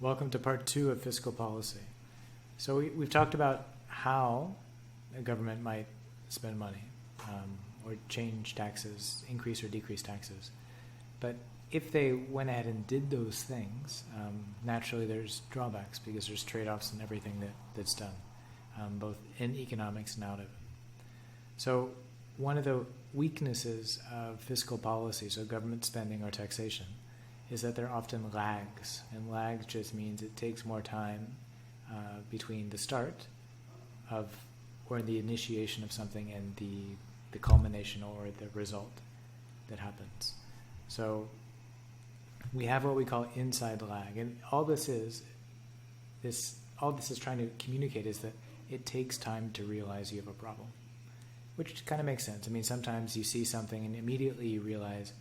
Welcome to part 2 of fiscal policy. So we've talked about how a government might spend money or change taxes, increase or decrease taxes. But if they went ahead and did those things, naturally there's drawbacks because there's trade-offs in everything that's done, both in economics and out of it. So one of the weaknesses of fiscal policy, so government spending or taxation, is that there are often lags, and lags just means it takes more time between the start of or the initiation of something and the culmination or the result that happens. So we have what we call inside lag, and all this is trying to communicate is that it takes time to realize you have a problem, which kind of makes sense. I mean, sometimes you see something and immediately you realize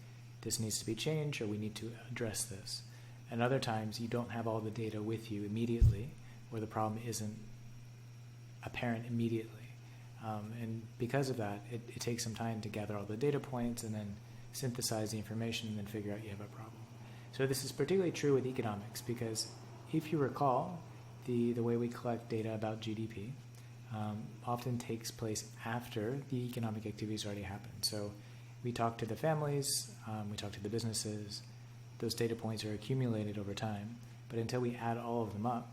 this needs to be changed or we need to address this. And other times you don't have all the data with you immediately, or the problem isn't apparent immediately. And because of that, it takes some time to gather all the data points and then synthesize the information and then figure out you have a problem. So this is particularly true with economics because if you recall, the way we collect data about GDP often takes place after the economic activities already happened. So we talk to the families, we talk to the businesses, those data points are accumulated over time, but until we add all of them up,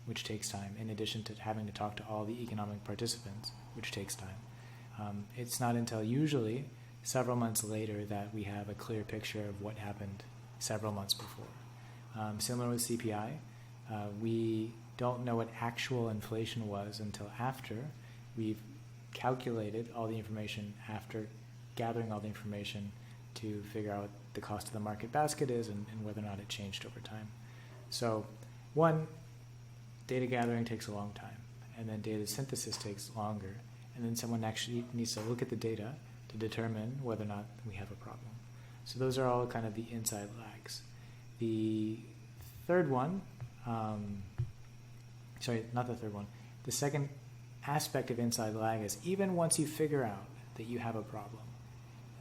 which takes time, in addition to having to talk to all the economic participants, which takes time, it's not until usually several months later that we have a clear picture of what happened several months before. Similar with CPI, we don't know what actual inflation was until after we've calculated all the information, after gathering all the information to figure out what the cost of the market basket is and whether or not it changed over time. So one, data gathering takes a long time, and then data synthesis takes longer, and then someone actually needs to look at the data to determine whether or not we have a problem. So those are all kind of the inside lags. The third one, the second aspect of inside lag is even once you figure out that you have a problem,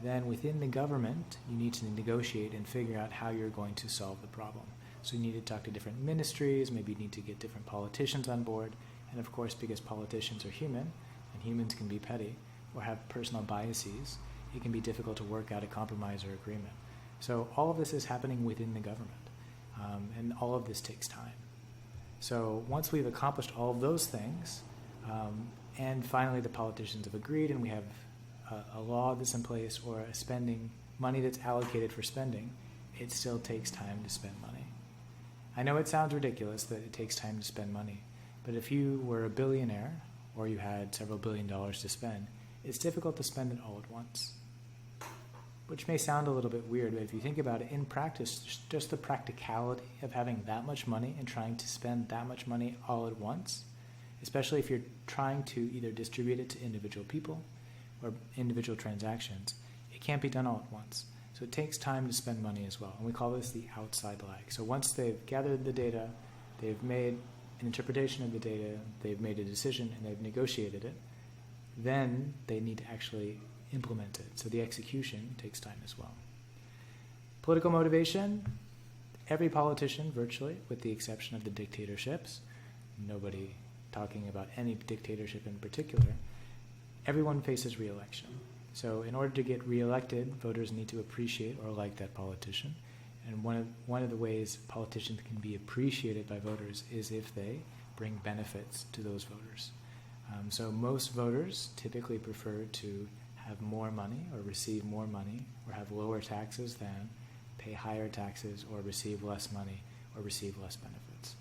then within the government, you need to negotiate and figure out how you're going to solve the problem. So you need to talk to different ministries, maybe you need to get different politicians on board, and of course, because politicians are human, and humans can be petty or have personal biases, it can be difficult to work out a compromise or agreement. So all of this is happening within the government, and all of this takes time. So once we've accomplished all of those things, and finally the politicians have agreed and we have a law that's in place or a spending, money that's allocated for spending, it still takes time to spend money. I know it sounds ridiculous that it takes time to spend money, but if you were a billionaire or you had several $1 billion to spend, it's difficult to spend it all at once. Which may sound a little bit weird, but if you think about it, in practice, just the practicality of having that much money and trying to spend that much money all at once, especially if you're trying to either distribute it to individual people or individual transactions, it can't be done all at once. So it takes time to spend money as well, and we call this the outside lag. So once they've gathered the data, they've made an interpretation of the data, they've made a decision, and they've negotiated it, then they need to actually implement it. So the execution takes time as well. Political motivation, every politician virtually, with the exception of the dictatorships, nobody talking about any dictatorship in particular, everyone faces re-election. So in order to get re-elected, voters need to appreciate or like that politician. And one of the ways politicians can be appreciated by voters is if they bring benefits to those voters. So most voters typically prefer to have more money or receive more money or have lower taxes than pay higher taxes or receive less money or receive less benefits.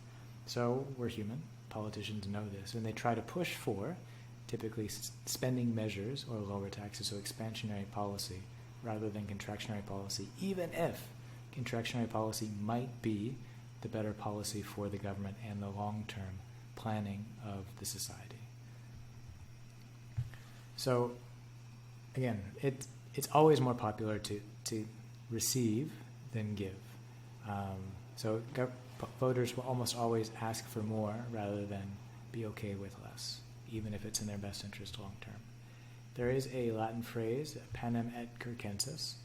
So we're human. Politicians know this, and they try to push for typically spending measures or lower taxes, so expansionary policy rather than contractionary policy, even if contractionary policy might be the better policy for the government and the long-term planning of the society. So again, it's always more popular to receive than give. So voters will almost always ask for more rather than be okay with less, even if it's in their best interest long term. There is a Latin phrase, panem et circenses.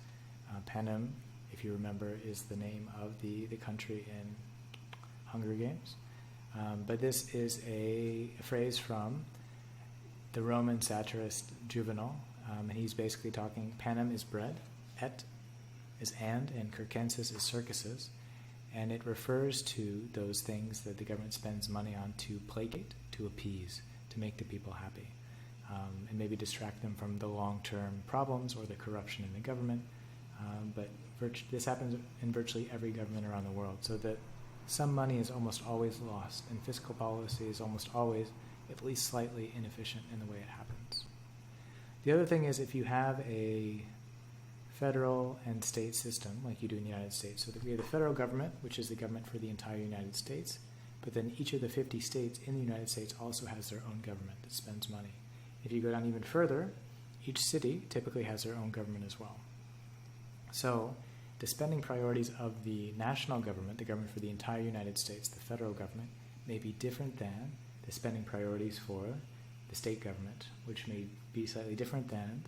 Panem, if you remember, is the name of the country in Hunger Games. But this is a phrase from the Roman satirist Juvenal, and he's basically talking, panem is bread, et is and circenses is circuses, and it refers to those things that the government spends money on to placate, to appease, to make the people happy, and maybe distract them from the long-term problems or the corruption in the government. But this happens in virtually every government around the world, so that some money is almost always lost, and fiscal policy is almost always at least slightly inefficient in the way it happens. The other thing is, if you have a federal and state system like you do in the United States, so that we have the federal government, which is the government for the entire United States, but then each of the 50 states in the United States also has their own government that spends money. If you go down even further, each city typically has their own government as well. So the spending priorities of the national government, the government for the entire United States, the federal government, may be different than the spending priorities for the state government, which may be slightly different than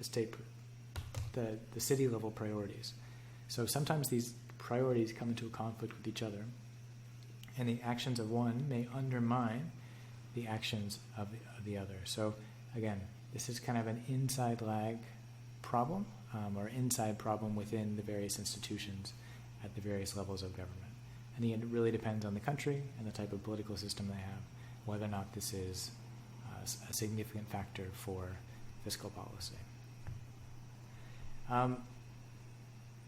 the city level priorities. So sometimes these priorities come into a conflict with each other, and the actions of one may undermine the actions of the other. So again, this is kind of an inside lag problem, or inside problem within the various institutions at the various levels of government. And again, it really depends on the country and the type of political system they have, whether or not this is a significant factor for fiscal policy.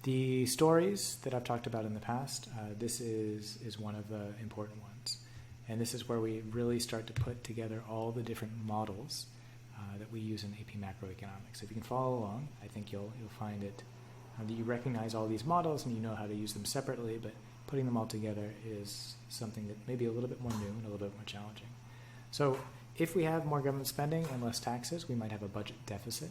The stories that I've talked about in the past, this is one of the important ones. And this is where we really start to put together all the different models that we use in AP macroeconomics. If you can follow along, I think you'll find it that you recognize all these models and you know how to use them separately, but putting them all together is something that may be a little bit more new and a little bit more challenging. So if we have more government spending and less taxes, we might have a budget deficit,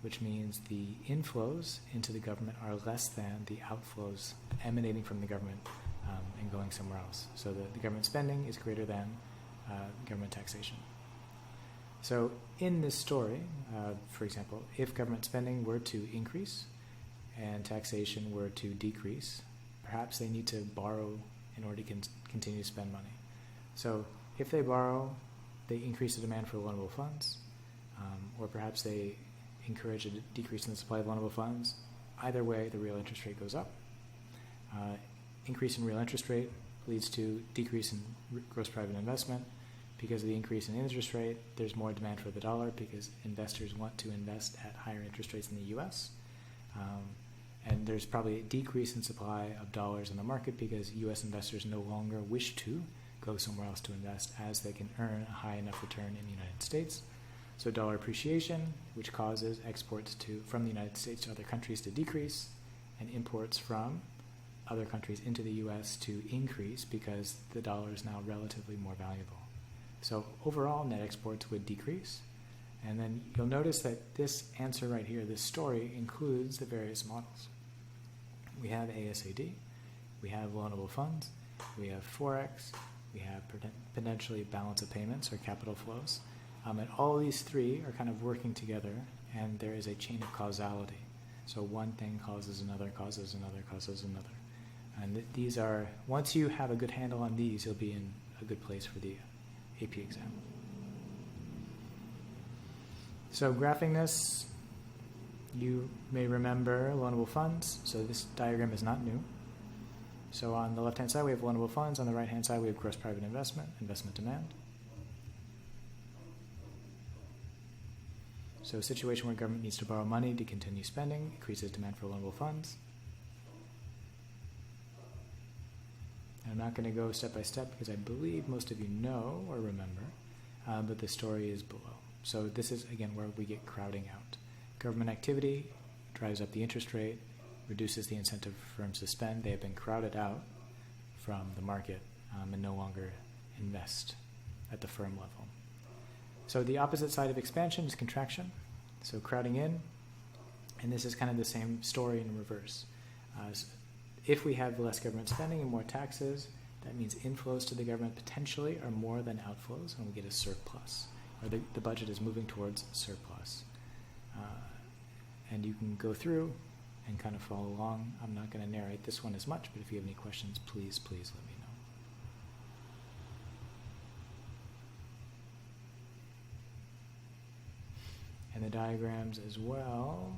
which means the inflows into the government are less than the outflows emanating from the government and going somewhere else. So the government spending is greater than government taxation. So in this story, for example, if government spending were to increase and taxation were to decrease, perhaps they need to borrow in order to continue to spend money. So if they borrow, they increase the demand for loanable funds, or perhaps they encourage a decrease in the supply of loanable funds. Either way, the real interest rate goes up. Increase in real interest rate leads to decrease in gross private investment. Because of the increase in interest rate, there's more demand for the dollar because investors want to invest at higher interest rates in the U.S. And there's probably a decrease in supply of dollars in the market because U.S. investors no longer wish to go somewhere else to invest as they can earn a high enough return in the United States. So dollar appreciation, which causes exports from the United States to other countries to decrease, and imports from other countries into the U.S. to increase because the dollar is now relatively more valuable. So overall, net exports would decrease. And then you'll notice that this answer right here, this story, includes the various models. We have ASAD, we have loanable funds, we have Forex, we have potentially balance of payments or capital flows. And all of these three are kind of working together, and there is a chain of causality. So one thing causes another, causes another, causes another. And these are, once you have a good handle on these, you'll be in a good place for the AP exam. So graphing this, you may remember loanable funds. So this diagram is not new. So on the left-hand side, we have loanable funds. On the right-hand side, we have gross private investment, investment demand. So a situation where government needs to borrow money to continue spending increases demand for loanable funds. I'm not going to go step by step because I believe most of you know or remember, but the story is below. So this is, again, where we get crowding out. Government activity drives up the interest rate, reduces the incentive for firms to spend. They have been crowded out from the market and no longer invest at the firm level. So the opposite side of expansion is contraction. So crowding in, and this is kind of the same story in reverse. If we have less government spending and more taxes, that means inflows to the government potentially are more than outflows, and we get a surplus, or the budget is moving towards surplus. And you can go through and kind of follow along. I'm not going to narrate this one as much, but if you have any questions, please let me know. And the diagrams as well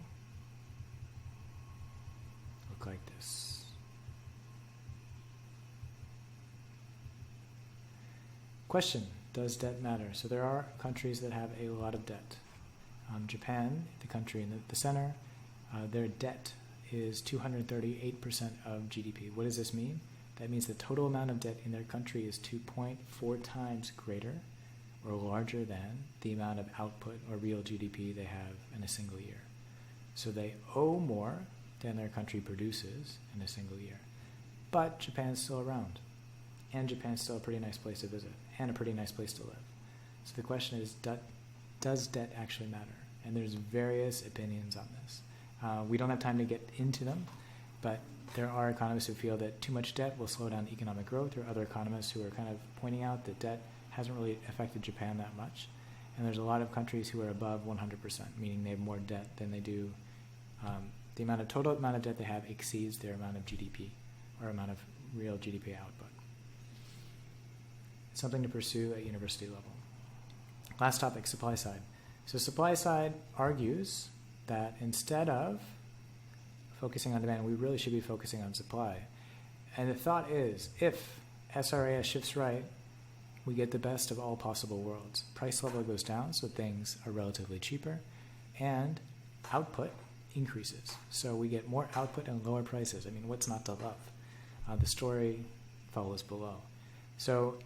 look like this. Question, does debt matter? So there are countries that have a lot of debt. Japan, the country in the center, their debt is 238% of GDP. What does this mean? That means the total amount of debt in their country is 2.4 times greater or larger than the amount of output or real GDP they have in a single year. So they owe more than their country produces in a single year. But Japan's still around. And Japan's still a pretty nice place to visit and a pretty nice place to live. So the question is, does debt actually matter? And there's various opinions on this. We don't have time to get into them, but there are economists who feel that too much debt will slow down economic growth. There are other economists who are kind of pointing out that debt hasn't really affected Japan that much. And there's a lot of countries who are above 100%, meaning they have more debt than they do. The total amount of debt they have exceeds their amount of GDP or amount of real GDP output. Something to pursue at university level. Last topic, supply side. So supply side argues that instead of focusing on demand, we really should be focusing on supply. And the thought is, if SRAS shifts right, we get the best of all possible worlds. Price level goes down, so things are relatively cheaper, and output increases. So we get more output and lower prices. I mean, what's not to love? The story follows below. So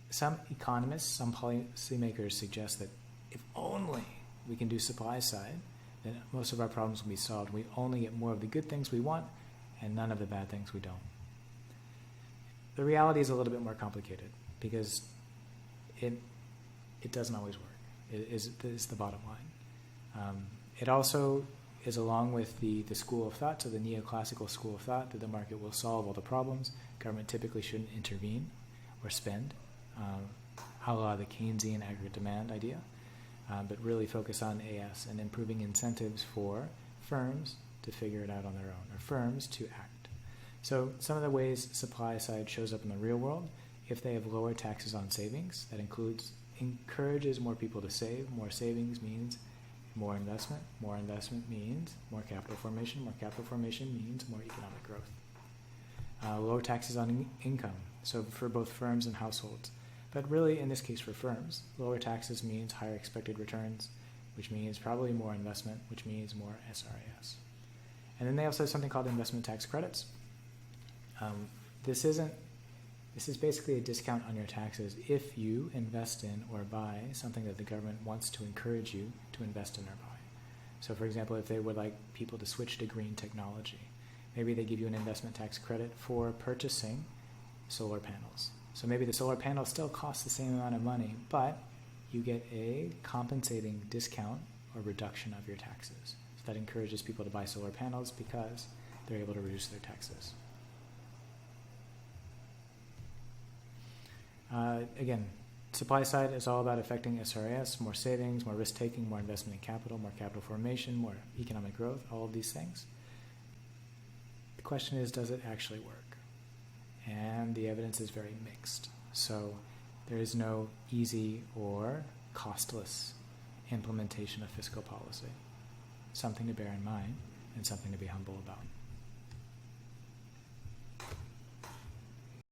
some economists, some policymakers suggest that if only we can do supply side, then most of our problems will be solved. We only get more of the good things we want and none of the bad things we don't. The reality is a little bit more complicated because it doesn't always work. It is the bottom line. It also is along with the school of thought, so the neoclassical school of thought, that the market will solve all the problems. Government typically shouldn't intervene or spend, a la the Keynesian aggregate demand idea, but really focus on AS and improving incentives for firms to figure it out on their own, or firms to act. So some of the ways supply side shows up in the real world, if they have lower taxes on savings, that encourages more people to save. More savings means more investment. More investment means more capital formation. More capital formation means more economic growth. Lower taxes on income, so for both firms and households. But really, in this case for firms, lower taxes means higher expected returns, which means probably more investment, which means more SRAS. And then they also have something called investment tax credits. This is basically a discount on your taxes if you invest in or buy something that the government wants to encourage you to invest in or buy. So for example, if they would like people to switch to green technology, maybe they give you an investment tax credit for purchasing solar panels. So maybe the solar panel still costs the same amount of money, but you get a compensating discount or reduction of your taxes. So that encourages people to buy solar panels because they're able to reduce their taxes. Again, supply side is all about affecting SRAS, more savings, more risk-taking, more investment in capital, more capital formation, more economic growth, all of these things. The question is, does it actually work? And the evidence is very mixed. So there is no easy or costless implementation of fiscal policy. Something to bear in mind and something to be humble about.